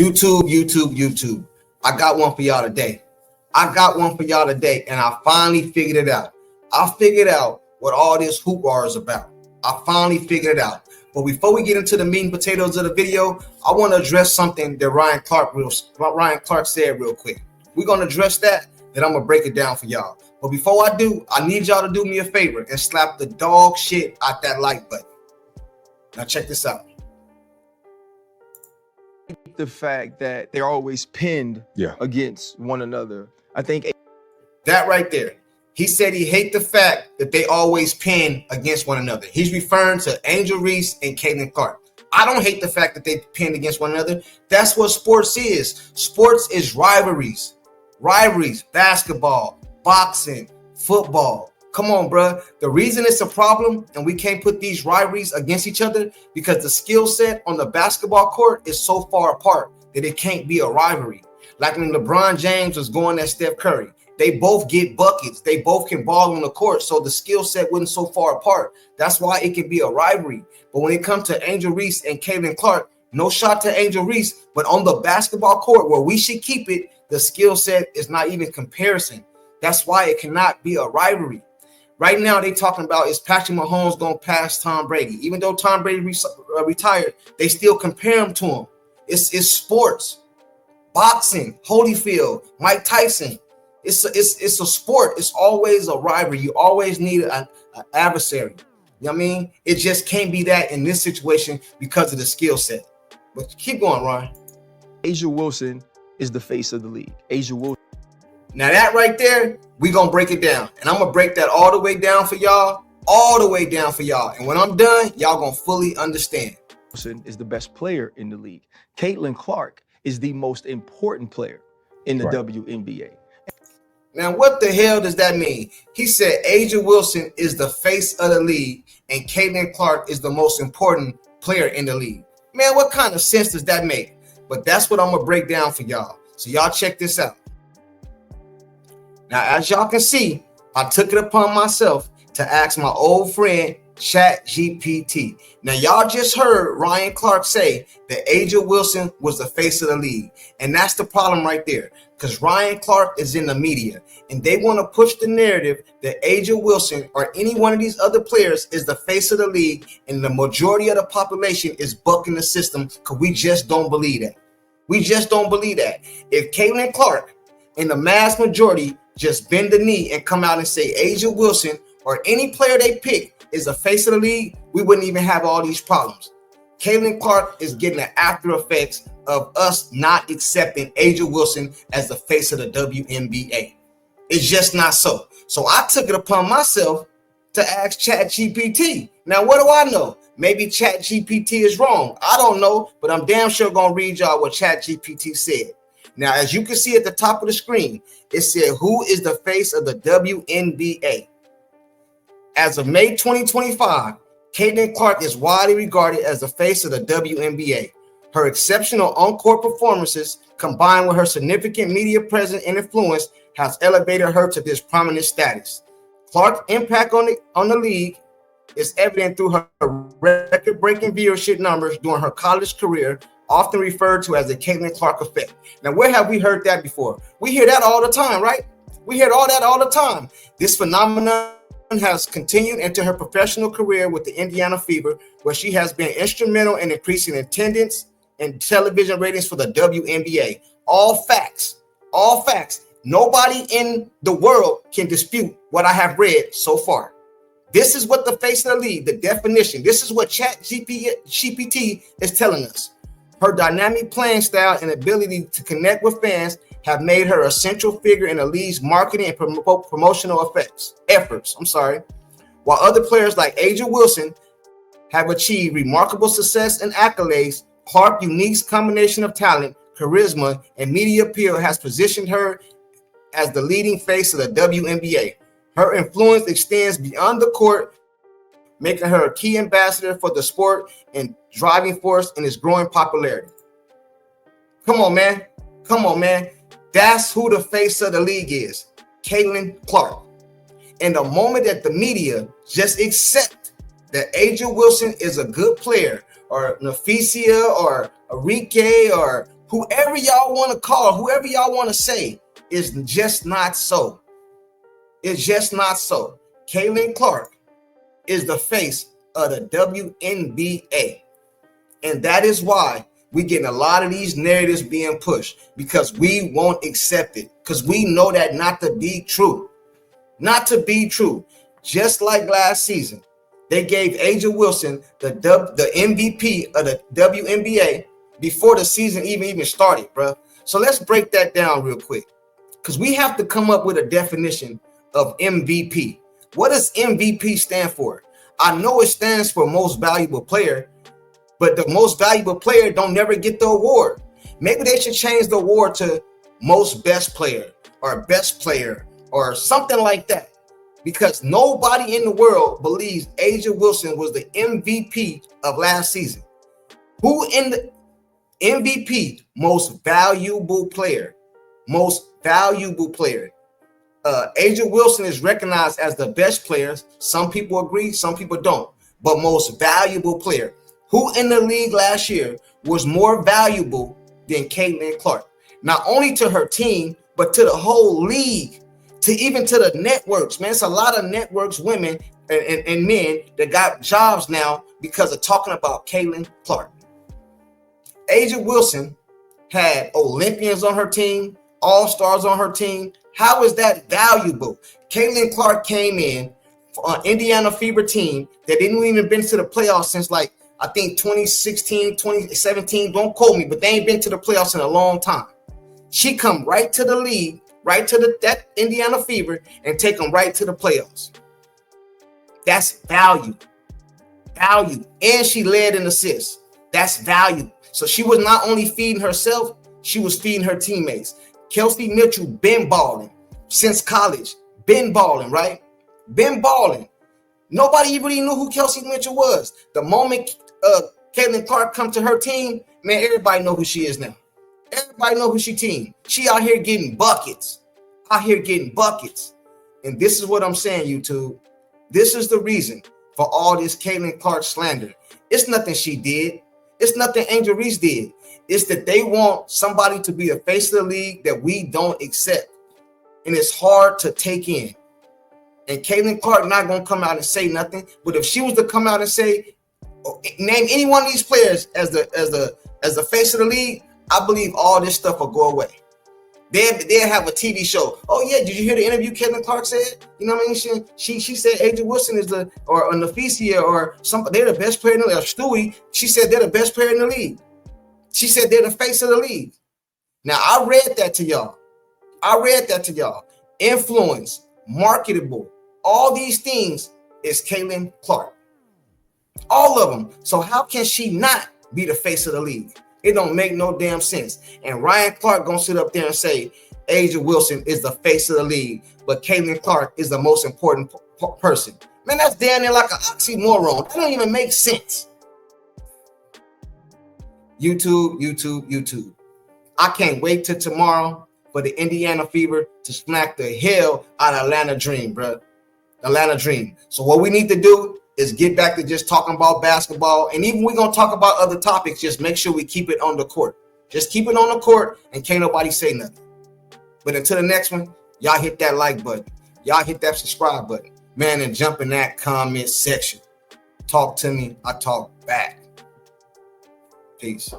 YouTube. I got one for y'all today. And I finally figured it out. I figured out what all this hoopla is about. I finally figured it out. But before we get into the meat and potatoes of the video, I want to address something that Ryan Clark said real quick. We're going to address that, then I'm going to break it down for y'all. But before I do, I need y'all to do me a favor and slap the dog shit out that like button. Now check this out. The fact that they're always pinned against one another. I think that right there. He said he hates the fact that they always pin against one another. He's referring to Angel Reese and Caitlin Clark. I don't hate the fact that they pin against one another. That's what sports is. Sports is rivalries. Rivalries, basketball, boxing, football. Come on, bro. The reason it's a problem and we can't put these rivalries against each other because the skill set on the basketball court is so far apart that it can't be a rivalry. Like when LeBron James was going at Steph Curry, they both get buckets. They both can ball on the court, so the skill set wasn't so far apart. That's why it can be a rivalry. But when it comes to Angel Reese and Caitlin Clark, no shot to Angel Reese, but on the basketball court where we should keep it, the skill set is not even comparison. That's why it cannot be a rivalry. Right now, they talking about is Patrick Mahomes going to pass Tom Brady. Even though Tom Brady retired, they still compare him to him. It's sports. Boxing, Holyfield, Mike Tyson. It's a sport. It's always a rivalry. You always need an adversary. You know what I mean? It just can't be that in this situation because of the skill set. But keep going, Ryan. A'ja Wilson is the face of the league. A'ja Wilson. Now that right there, we're going to break it down. And I'm going to break that all the way down for y'all. And when I'm done, y'all going to fully understand. Wilson is the best player in the league. Caitlin Clark is the most important player in the WNBA. Now, what the hell does that mean? He said A'ja Wilson is the face of the league and Caitlin Clark is the most important player in the league. Man, what kind of sense does that make? But that's what I'm going to break down for y'all. So y'all check this out. Now, as y'all can see, I took it upon myself to ask my old friend ChatGPT. Now, y'all just heard Ryan Clark say that A'ja Wilson was the face of the league. And that's the problem right there. Because Ryan Clark is in the media. And they want to push the narrative that A'ja Wilson or any one of these other players is the face of the league. And the majority of the population is bucking the system because we just don't believe that. If Caitlin Clark and the mass majority just bend the knee and come out and say A'ja Wilson or any player they pick is a face of the league, we wouldn't even have all these problems. Caitlin Clark is getting the after effects of us not accepting A'ja Wilson as the face of the WNBA. It's just not so. So I took it upon myself to ask ChatGPT. Now, what do I know? Maybe ChatGPT is wrong. I don't know, but I'm damn sure going to read y'all what ChatGPT said. Now, as you can see at the top of the screen, it said, who is the face of the WNBA? As of May 2025, Caitlin Clark is widely regarded as the face of the WNBA. Her exceptional on-court performances, combined with her significant media presence and influence, has elevated her to this prominent status. Clark's impact on the league is evident through her record-breaking viewership numbers during her college career, often referred to as the Caitlin Clark effect. Now, where have we heard that before? We hear that all the time, right? We hear all that all the time. This phenomenon has continued into her professional career with the Indiana Fever, where she has been instrumental in increasing attendance and television ratings for the WNBA. All facts. Nobody in the world can dispute what I have read so far. This is what the face of the league, the definition. This is what ChatGPT is telling us. Her dynamic playing style and ability to connect with fans have made her a central figure in the league's marketing and promotional efforts. While other players like A'ja Wilson have achieved remarkable success and accolades, Clark's unique combination of talent, charisma, and media appeal has positioned her as the leading face of the WNBA. Her influence extends beyond the court, making her a key ambassador for the sport and driving force in its growing popularity. Come on, man. That's who the face of the league is, Caitlin Clark. And the moment that the media just accept that A'ja Wilson is a good player, or Nafisia, or Enrique, or Whoever y'all want to call, whoever y'all want to say, is just not so. It's just not so. Caitlin Clark is the face of the WNBA. And that is why we getting a lot of these narratives being pushed, because we won't accept it, because we know that not to be true. Not to be true. Just like last season, they gave A'ja Wilson the MVP of the WNBA before the season even started, bro. So let's break that down real quick, because we have to come up with a definition of MVP. What does MVP stand for? I know it stands for most valuable player, but the most valuable player don't never get the award. Maybe they should change the award to most best player or best player or something like that, because nobody in the world believes A'ja Wilson was the MVP of last season. Who in the MVP? Most valuable player. Most valuable player. A'ja Wilson is recognized as the best player. Some people agree, some people don't. But most valuable player. Who in the league last year was more valuable than Caitlin Clark? Not only to her team, but to the whole league, to even to the networks. Man, it's a lot of networks, women and men that got jobs now because of talking about Caitlin Clark. A'ja Wilson had Olympians on her team, all-stars on her team. How is that valuable? Caitlin Clark came in for an Indiana Fever team that didn't even been to the playoffs since like, I think 2016, 2017, don't quote me, but they ain't been to the playoffs in a long time. She come right to the league, right to that Indiana Fever, and take them right to the playoffs. That's value. Value. And she led in assists. That's value. So she was not only feeding herself, she was feeding her teammates. Kelsey Mitchell been balling since college. Been balling, right? Been balling. Nobody really knew who Kelsey Mitchell was. The moment Caitlin Clark come to her team, man, everybody know who she is now. Everybody know who she team. She out here getting buckets. Out here getting buckets. And this is what I'm saying, YouTube. This is the reason for all this Caitlin Clark slander. It's nothing she did. It's nothing Angel Reese did. It's that they want somebody to be the face of the league that we don't accept. And it's hard to take in. And Caitlin Clark not going to come out and say nothing. But if she was to come out and say, name any one of these players as the face of the league, I believe all this stuff will go away. They'll have a TV show. Oh yeah, did you hear the interview Caitlin Clark said? You know what I mean? She said A'ja Wilson is or Nafisia or something. They're the best player in the league. Or Stewie, she said they're the best player in the league. She said they're the face of the league. Now I read that to y'all. Influence, marketable, all these things is Caitlin Clark. All of them. So how can she not be the face of the league? It don't make no damn sense. And Ryan Clark gonna sit up there and say A'ja Wilson is the face of the league, but Caitlin Clark is the most important person. Man, that's damn near like an oxymoron. That don't even make sense. YouTube. I can't wait till tomorrow for the Indiana Fever to smack the hell out of Atlanta Dream, bro. Atlanta Dream. So what we need to do is get back to just talking about basketball. And even we're going to talk about other topics. Just make sure we keep it on the court. Just keep it on the court and can't nobody say nothing. But until the next one, y'all hit that like button. Y'all hit that subscribe button. Man, and jump in that comment section. Talk to me. I talk back. Peace.